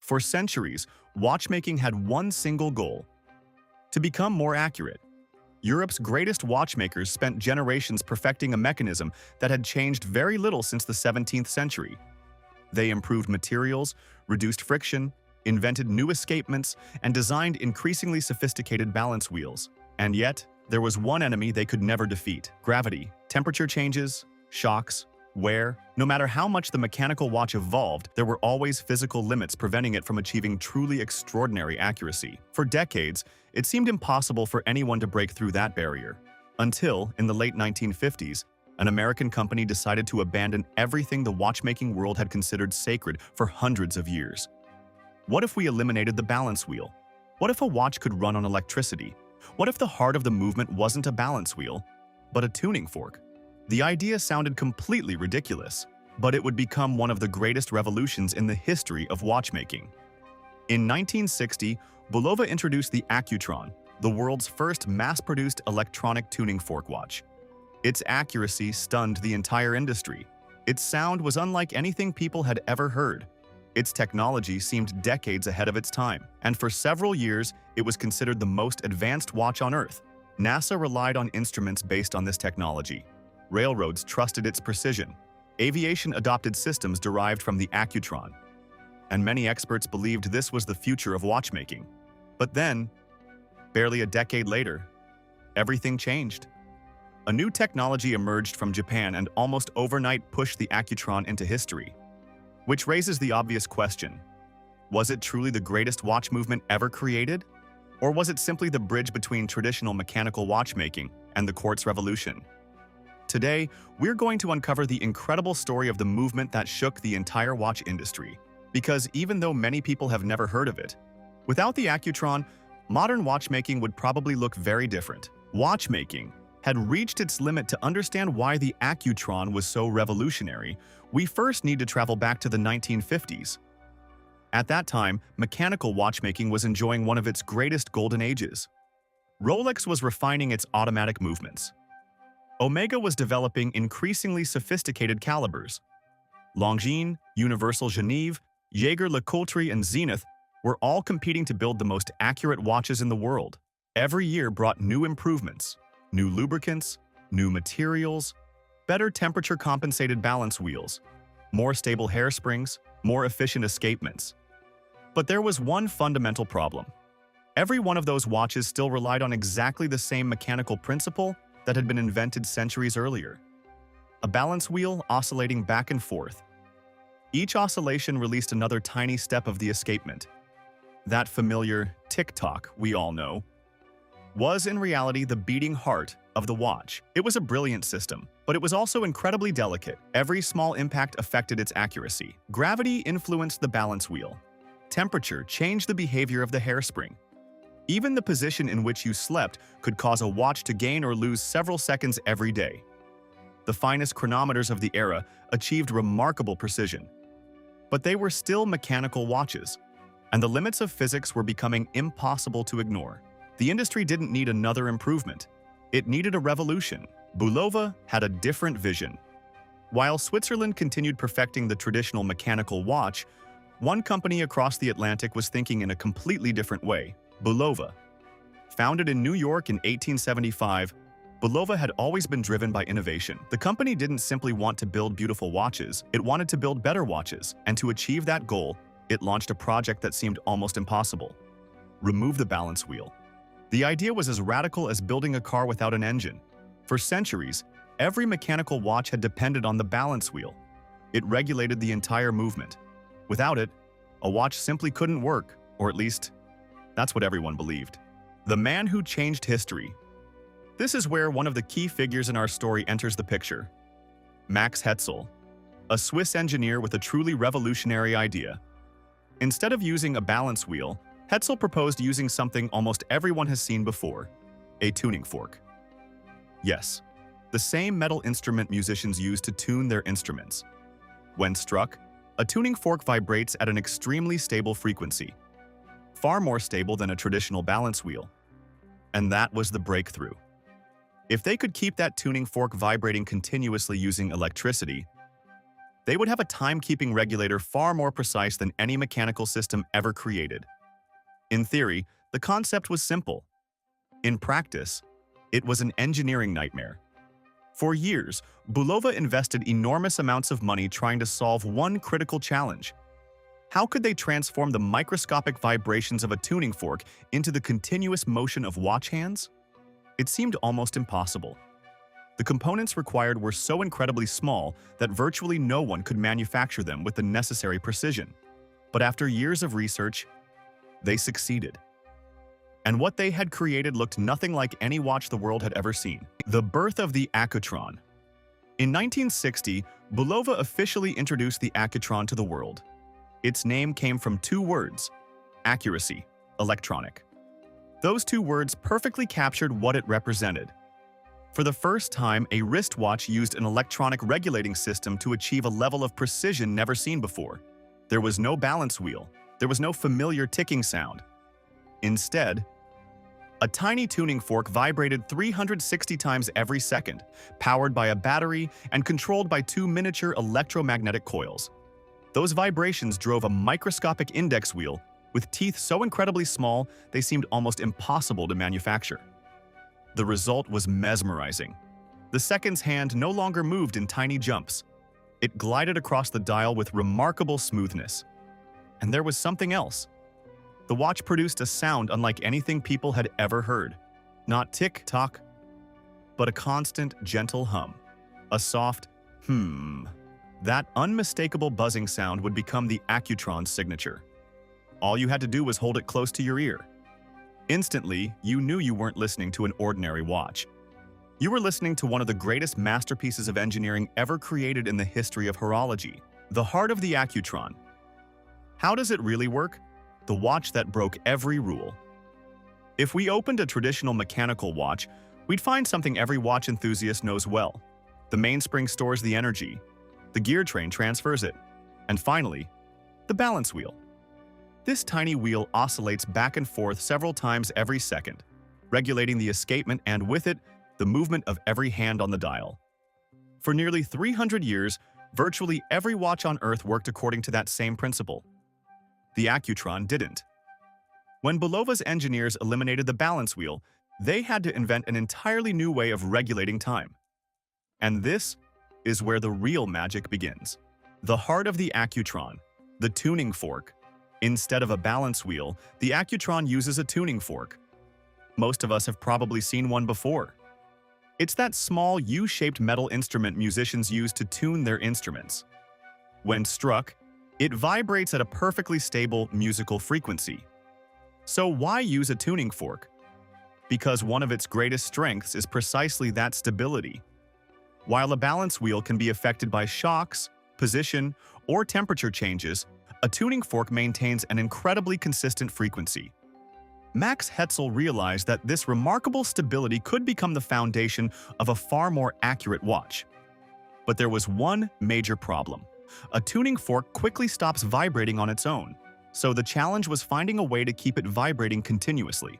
For centuries, watchmaking had one single goal: to become more accurate. Europe's greatest watchmakers spent generations perfecting a mechanism that had changed very little since the 17th century. They improved materials, reduced friction, invented new escapements, and designed increasingly sophisticated balance wheels. And yet, there was one enemy they could never defeat: gravity. Temperature changes, shocks, wear. No matter how much the mechanical watch evolved, there were always physical limits preventing it from achieving truly extraordinary accuracy. For decades, it seemed impossible for anyone to break through that barrier. Until, in the late 1950s, an American company decided to abandon everything the watchmaking world had considered sacred for hundreds of years. What if we eliminated the balance wheel? What if a watch could run on electricity? What if the heart of the movement wasn't a balance wheel, but a tuning fork? The idea sounded completely ridiculous, but it would become one of the greatest revolutions in the history of watchmaking. In 1960, Bulova introduced the Accutron, the world's first mass-produced electronic tuning fork watch. Its accuracy stunned the entire industry. Its sound was unlike anything people had ever heard. Its technology seemed decades ahead of its time, and for several years, it was considered the most advanced watch on Earth. NASA relied on instruments based on this technology. Railroads trusted its precision. Aviation adopted systems derived from the Accutron. And many experts believed this was the future of watchmaking. But then, barely a decade later, everything changed. A new technology emerged from Japan and almost overnight pushed the Accutron into history. Which raises the obvious question: was it truly the greatest watch movement ever created? Or was it simply the bridge between traditional mechanical watchmaking and the quartz revolution? Today, we're going to uncover the incredible story of the movement that shook the entire watch industry. Because even though many people have never heard of it, without the Accutron, modern watchmaking would probably look very different. Watchmaking had reached its limit. To understand why the Accutron was so revolutionary, we first need to travel back to the 1950s. At that time, mechanical watchmaking was enjoying one of its greatest golden ages. Rolex was refining its automatic movements. Omega was developing increasingly sophisticated calibers. Longines, Universal Genève, Jaeger-LeCoultre, and Zenith were all competing to build the most accurate watches in the world. Every year brought new improvements: new lubricants, new materials, better temperature-compensated balance wheels, more stable hairsprings, more efficient escapements. But there was one fundamental problem. Every one of those watches still relied on exactly the same mechanical principle that had been invented centuries earlier: a balance wheel oscillating back and forth. Each oscillation released another tiny step of the escapement. That familiar tick-tock we all know was in reality the beating heart of the watch. It was a brilliant system, but it was also incredibly delicate. Every small impact affected its accuracy. Gravity influenced the balance wheel. Temperature changed the behavior of the hairspring. Even the position in which you slept could cause a watch to gain or lose several seconds every day. The finest chronometers of the era achieved remarkable precision. But they were still mechanical watches, and the limits of physics were becoming impossible to ignore. The industry didn't need another improvement. It needed a revolution. Bulova had a different vision. While Switzerland continued perfecting the traditional mechanical watch, one company across the Atlantic was thinking in a completely different way: Bulova. Founded in New York in 1875, Bulova had always been driven by innovation. The company didn't simply want to build beautiful watches, it wanted to build better watches, and to achieve that goal, it launched a project that seemed almost impossible: remove the balance wheel. The idea was as radical as building a car without an engine. For centuries, every mechanical watch had depended on the balance wheel. It regulated the entire movement. Without it, a watch simply couldn't work, or at least, that's what everyone believed. The man who changed history. This is where one of the key figures in our story enters the picture: Max Hetzel, a Swiss engineer with a truly revolutionary idea. Instead of using a balance wheel, Hetzel proposed using something almost everyone has seen before: a tuning fork. Yes, the same metal instrument musicians use to tune their instruments. When struck, a tuning fork vibrates at an extremely stable frequency, far more stable than a traditional balance wheel. And that was the breakthrough. If they could keep that tuning fork vibrating continuously using electricity, They would have a timekeeping regulator far more precise than any mechanical system ever created. In theory, the concept was simple. In practice, it was an engineering nightmare. For years, Bulova invested enormous amounts of money trying to solve one critical challenge. How could they transform the microscopic vibrations of a tuning fork into the continuous motion of watch hands? It seemed almost impossible. The components required were so incredibly small that virtually no one could manufacture them with the necessary precision. But after years of research, they succeeded. And what they had created looked nothing like any watch the world had ever seen. The birth of the Accutron. In 1960, Bulova officially introduced the Accutron to the world. Its name came from two words: accuracy, electronic. Those two words perfectly captured what it represented. For the first time, a wristwatch used an electronic regulating system to achieve a level of precision never seen before. There was no balance wheel. There was no familiar ticking sound. Instead, a tiny tuning fork vibrated 360 times every second, powered by a battery and controlled by two miniature electromagnetic coils. Those vibrations drove a microscopic index wheel with teeth so incredibly small they seemed almost impossible to manufacture. The result was mesmerizing. The second's hand no longer moved in tiny jumps. It glided across the dial with remarkable smoothness. And there was something else. The watch produced a sound unlike anything people had ever heard. Not tick-tock, but a constant, gentle hum. A soft, That unmistakable buzzing sound would become the Accutron's signature. All you had to do was hold it close to your ear. Instantly, you knew you weren't listening to an ordinary watch. You were listening to one of the greatest masterpieces of engineering ever created in the history of horology. The heart of the Accutron. How does it really work? The watch that broke every rule. If we opened a traditional mechanical watch, we'd find something every watch enthusiast knows well. The mainspring stores the energy. The gear train transfers it. And finally, the balance wheel. This tiny wheel oscillates back and forth several times every second, regulating the escapement and, with it, the movement of every hand on the dial. For nearly 300 years, virtually every watch on Earth worked according to that same principle. The Accutron didn't. When Bulova's engineers eliminated the balance wheel, they had to invent an entirely new way of regulating time. And this is where the real magic begins. The heart of the Accutron, the tuning fork. Instead of a balance wheel, the Accutron uses a tuning fork. Most of us have probably seen one before. It's that small U-shaped metal instrument musicians use to tune their instruments. When struck, it vibrates at a perfectly stable musical frequency. So why use a tuning fork? Because one of its greatest strengths is precisely that stability. While a balance wheel can be affected by shocks, position, or temperature changes, a tuning fork maintains an incredibly consistent frequency. Max Hetzel realized that this remarkable stability could become the foundation of a far more accurate watch. But there was one major problem. A tuning fork quickly stops vibrating on its own, so the challenge was finding a way to keep it vibrating continuously.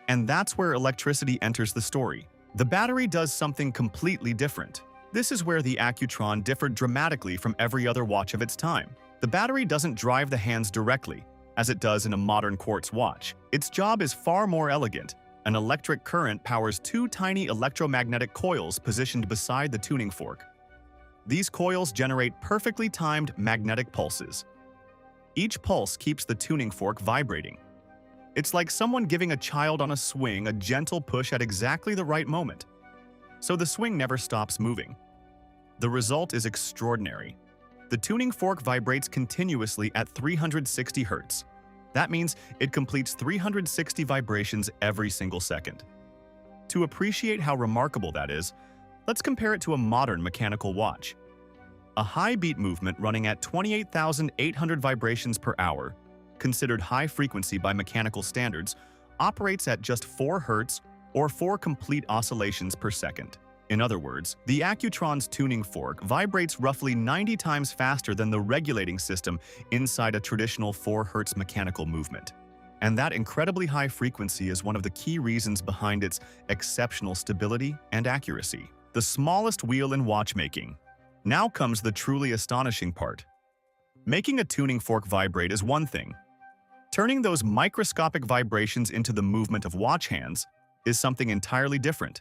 And that's where electricity enters the story. The battery does something completely different. This is where the Accutron differed dramatically from every other watch of its time. The battery doesn't drive the hands directly, as it does in a modern quartz watch. Its job is far more elegant. An electric current powers two tiny electromagnetic coils positioned beside the tuning fork. These coils generate perfectly timed magnetic pulses. Each pulse keeps the tuning fork vibrating. It's like someone giving a child on a swing a gentle push at exactly the right moment. So the swing never stops moving. The result is extraordinary. The tuning fork vibrates continuously at 360 Hz. That means it completes 360 vibrations every single second. To appreciate how remarkable that is, let's compare it to a modern mechanical watch. A high beat movement running at 28,800 vibrations per hour, considered high frequency by mechanical standards, operates at just 4 Hz or 4 complete oscillations per second. In other words, the Accutron's tuning fork vibrates roughly 90 times faster than the regulating system inside a traditional 4 Hz mechanical movement. And that incredibly high frequency is one of the key reasons behind its exceptional stability and accuracy. The smallest wheel in watchmaking. Now comes the truly astonishing part. Making a tuning fork vibrate is one thing. Turning those microscopic vibrations into the movement of watch hands is something entirely different.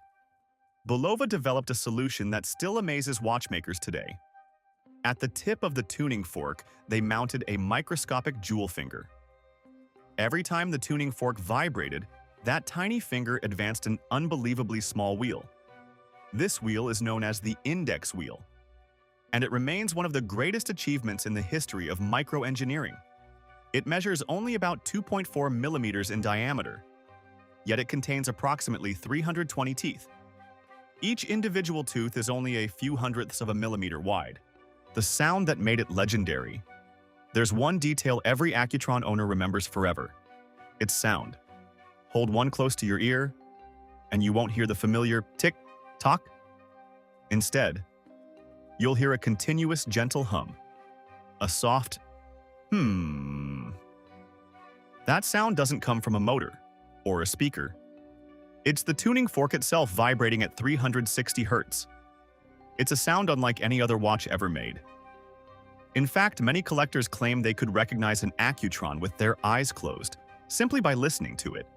Bulova developed a solution that still amazes watchmakers today. At the tip of the tuning fork, they mounted a microscopic jewel finger. Every time the tuning fork vibrated, that tiny finger advanced an unbelievably small wheel. This wheel is known as the index wheel, and it remains one of the greatest achievements in the history of microengineering. It measures only about 2.4 millimeters in diameter, yet it contains approximately 320 teeth. Each individual tooth is only a few hundredths of a millimeter wide. The sound that made it legendary. There's one detail every Accutron owner remembers forever. Its sound. Hold one close to your ear, and you won't hear the familiar tick-tock. Instead, you'll hear a continuous gentle hum. A soft That sound doesn't come from a motor or a speaker. It's the tuning fork itself vibrating at 360 Hz. It's a sound unlike any other watch ever made. In fact, many collectors claim they could recognize an Accutron with their eyes closed, simply by listening to it.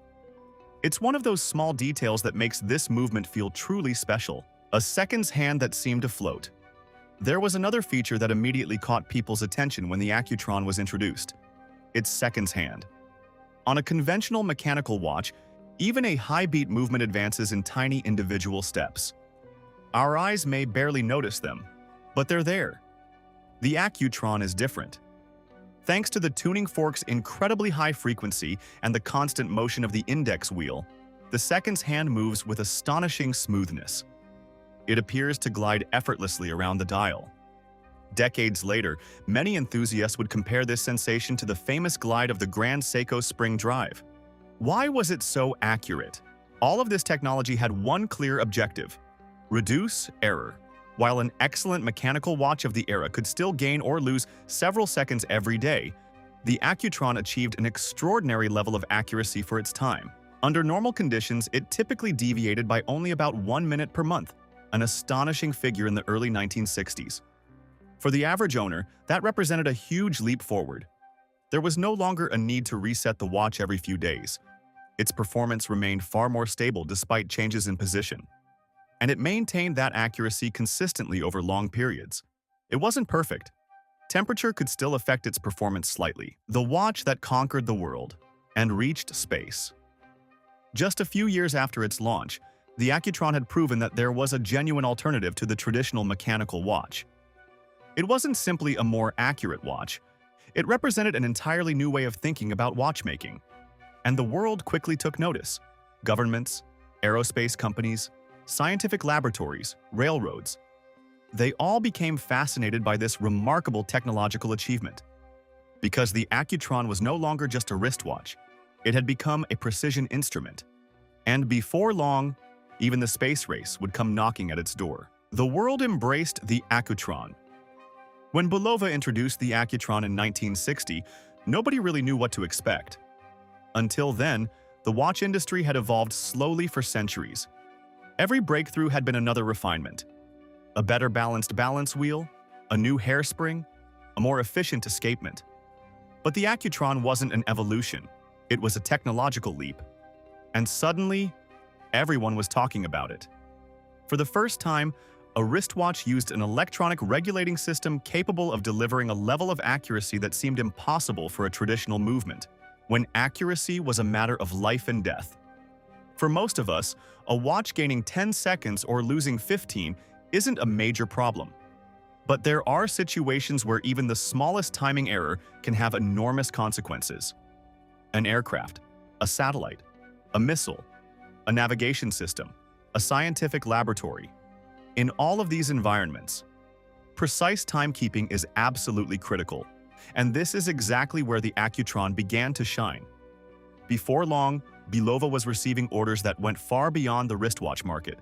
It's one of those small details that makes this movement feel truly special, a second's hand that seemed to float. There was another feature that immediately caught people's attention when the Accutron was introduced. Its second's hand. On a conventional mechanical watch, even a high-beat movement advances in tiny individual steps. Our eyes may barely notice them, but they're there. The Accutron is different. Thanks to the tuning fork's incredibly high frequency and the constant motion of the index wheel, the second's hand moves with astonishing smoothness. It appears to glide effortlessly around the dial. Decades later, many enthusiasts would compare this sensation to the famous glide of the Grand Seiko Spring Drive. Why was it so accurate? All of this technology had one clear objective: reduce error. While an excellent mechanical watch of the era could still gain or lose several seconds every day, the Accutron achieved an extraordinary level of accuracy for its time. Under normal conditions, it typically deviated by only about 1 minute per month, an astonishing figure in the early 1960s. For the average owner, that represented a huge leap forward. There was no longer a need to reset the watch every few days. Its performance remained far more stable despite changes in position. And it maintained that accuracy consistently over long periods. It wasn't perfect. Temperature could still affect its performance slightly. The watch that conquered the world and reached space. Just a few years after its launch, the Accutron had proven that there was a genuine alternative to the traditional mechanical watch. It wasn't simply a more accurate watch. It represented an entirely new way of thinking about watchmaking. And the world quickly took notice. Governments, aerospace companies, scientific laboratories, railroads. They all became fascinated by this remarkable technological achievement. Because the Accutron was no longer just a wristwatch, it had become a precision instrument. And before long, even the space race would come knocking at its door. The world embraced the Accutron. When Bulova introduced the Accutron in 1960, nobody really knew what to expect. Until then, the watch industry had evolved slowly for centuries. Every breakthrough had been another refinement. A better balanced balance wheel, a new hairspring, a more efficient escapement. But the Accutron wasn't an evolution, it was a technological leap. And suddenly, everyone was talking about it. For the first time, a wristwatch used an electronic regulating system capable of delivering a level of accuracy that seemed impossible for a traditional movement, when accuracy was a matter of life and death. For most of us, a watch gaining 10 seconds or losing 15 isn't a major problem. But there are situations where even the smallest timing error can have enormous consequences. An aircraft, a satellite, a missile, a navigation system, a scientific laboratory. In all of these environments, precise timekeeping is absolutely critical, and this is exactly where the Accutron began to shine. Before long, Bulova was receiving orders that went far beyond the wristwatch market.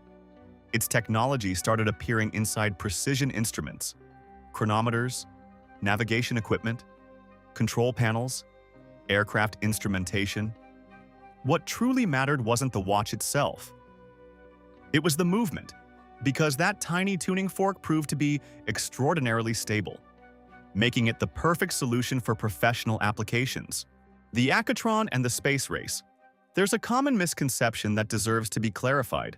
Its technology started appearing inside precision instruments, chronometers, navigation equipment, control panels, aircraft instrumentation. What truly mattered wasn't the watch itself. It was the movement, Because that tiny tuning fork proved to be extraordinarily stable, making it the perfect solution for professional applications. The Accutron and the space race. There's a common misconception that deserves to be clarified.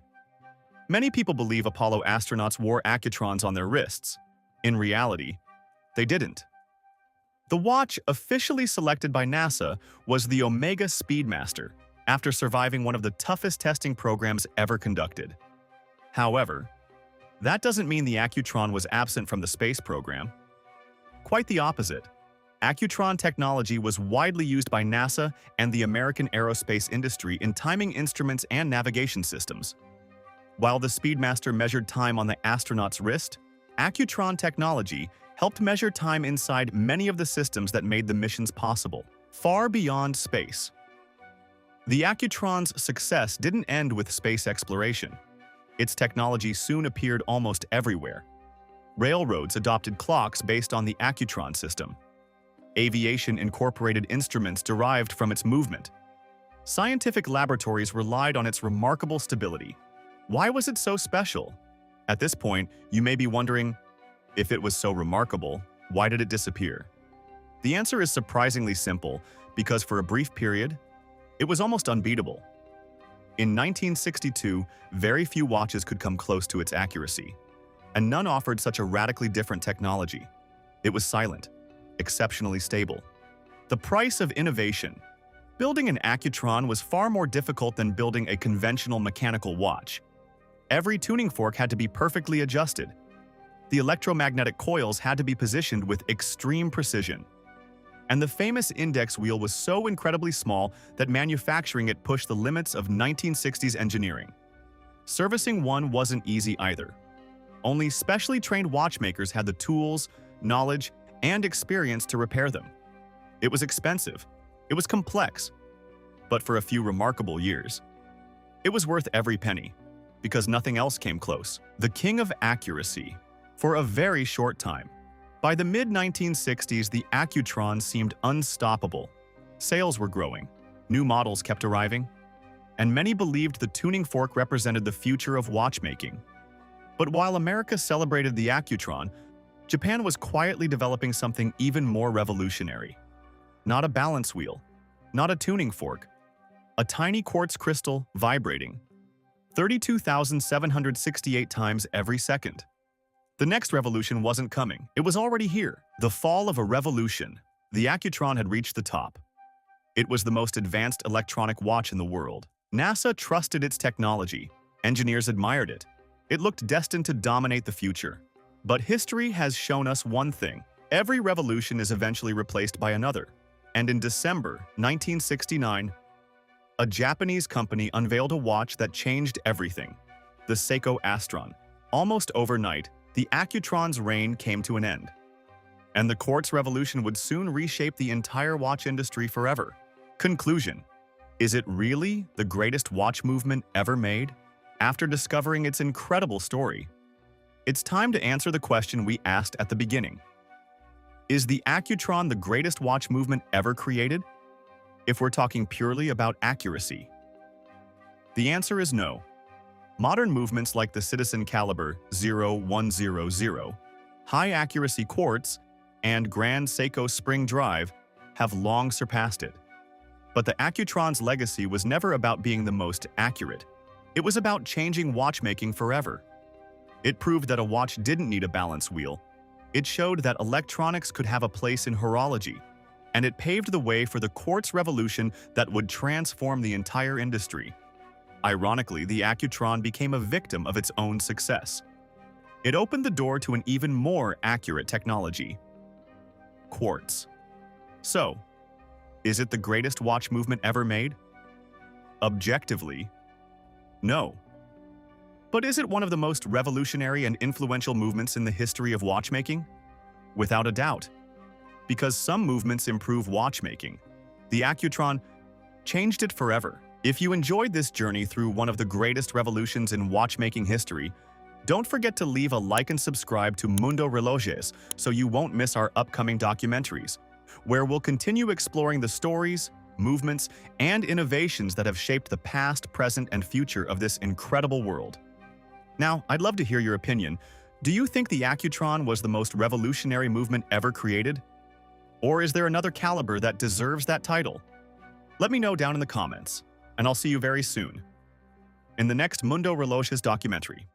Many people believe Apollo astronauts wore Accutrons on their wrists. In reality, they didn't. The watch officially selected by NASA was the Omega Speedmaster, after surviving one of the toughest testing programs ever conducted. However, that doesn't mean the Accutron was absent from the space program. Quite the opposite. Accutron technology was widely used by NASA and the American aerospace industry in timing instruments and navigation systems. While the Speedmaster measured time on the astronaut's wrist, Accutron technology helped measure time inside many of the systems that made the missions possible, far beyond space. The Accutron's success didn't end with space exploration. Its technology soon appeared almost everywhere. Railroads adopted clocks based on the Accutron system. Aviation incorporated instruments derived from its movement. Scientific laboratories relied on its remarkable stability. Why was it so special? At this point, you may be wondering, if it was so remarkable, why did it disappear? The answer is surprisingly simple, because for a brief period, it was almost unbeatable. In 1962, very few watches could come close to its accuracy, and none offered such a radically different technology. It was silent, exceptionally stable. The price of innovation. Building an Accutron was far more difficult than building a conventional mechanical watch. Every tuning fork had to be perfectly adjusted. The electromagnetic coils had to be positioned with extreme precision. And the famous index wheel was so incredibly small that manufacturing it pushed the limits of 1960s engineering. Servicing one wasn't easy either. Only specially trained watchmakers had the tools, knowledge, and experience to repair them. It was expensive. It was complex. But for a few remarkable years, it was worth every penny, because nothing else came close. The king of accuracy. For a very short time. By the mid-1960s, the Accutron seemed unstoppable. Sales were growing, new models kept arriving, and many believed the tuning fork represented the future of watchmaking. But while America celebrated the Accutron, Japan was quietly developing something even more revolutionary. Not a balance wheel, not a tuning fork, a tiny quartz crystal vibrating 32,768 times every second. The next revolution wasn't coming, it was already here. The fall of a revolution. The Accutron had reached the top. It was the most advanced electronic watch in the world. NASA trusted its technology. Engineers admired it. It looked destined to dominate the future. But history has shown us one thing. Every revolution is eventually replaced by another. And in December 1969, a Japanese company unveiled a watch that changed everything. The Seiko Astron. Almost overnight, the Accutron's reign came to an end. And the quartz revolution would soon reshape the entire watch industry forever. Conclusion. Is it really the greatest watch movement ever made? After discovering its incredible story, it's time to answer the question we asked at the beginning. Is the Accutron the greatest watch movement ever created? If we're talking purely about accuracy. The answer is no. Modern movements like the Citizen Caliber 0100, high-accuracy quartz, and Grand Seiko spring drive have long surpassed it. But the Accutron's legacy was never about being the most accurate. It was about changing watchmaking forever. It proved that a watch didn't need a balance wheel. It showed that electronics could have a place in horology, and it paved the way for the quartz revolution that would transform the entire industry. Ironically, the Accutron became a victim of its own success. It opened the door to an even more accurate technology: quartz. So, is it the greatest watch movement ever made? Objectively, no. But is it one of the most revolutionary and influential movements in the history of watchmaking? Without a doubt. Because some movements improve watchmaking, the Accutron changed it forever. If you enjoyed this journey through one of the greatest revolutions in watchmaking history, don't forget to leave a like and subscribe to Mundo Relojes so you won't miss our upcoming documentaries, where we'll continue exploring the stories, movements, and innovations that have shaped the past, present, and future of this incredible world. Now, I'd love to hear your opinion. Do you think the Accutron was the most revolutionary movement ever created? Or is there another caliber that deserves that title? Let me know down in the comments, and I'll see you very soon in the next Mundo Relojes documentary.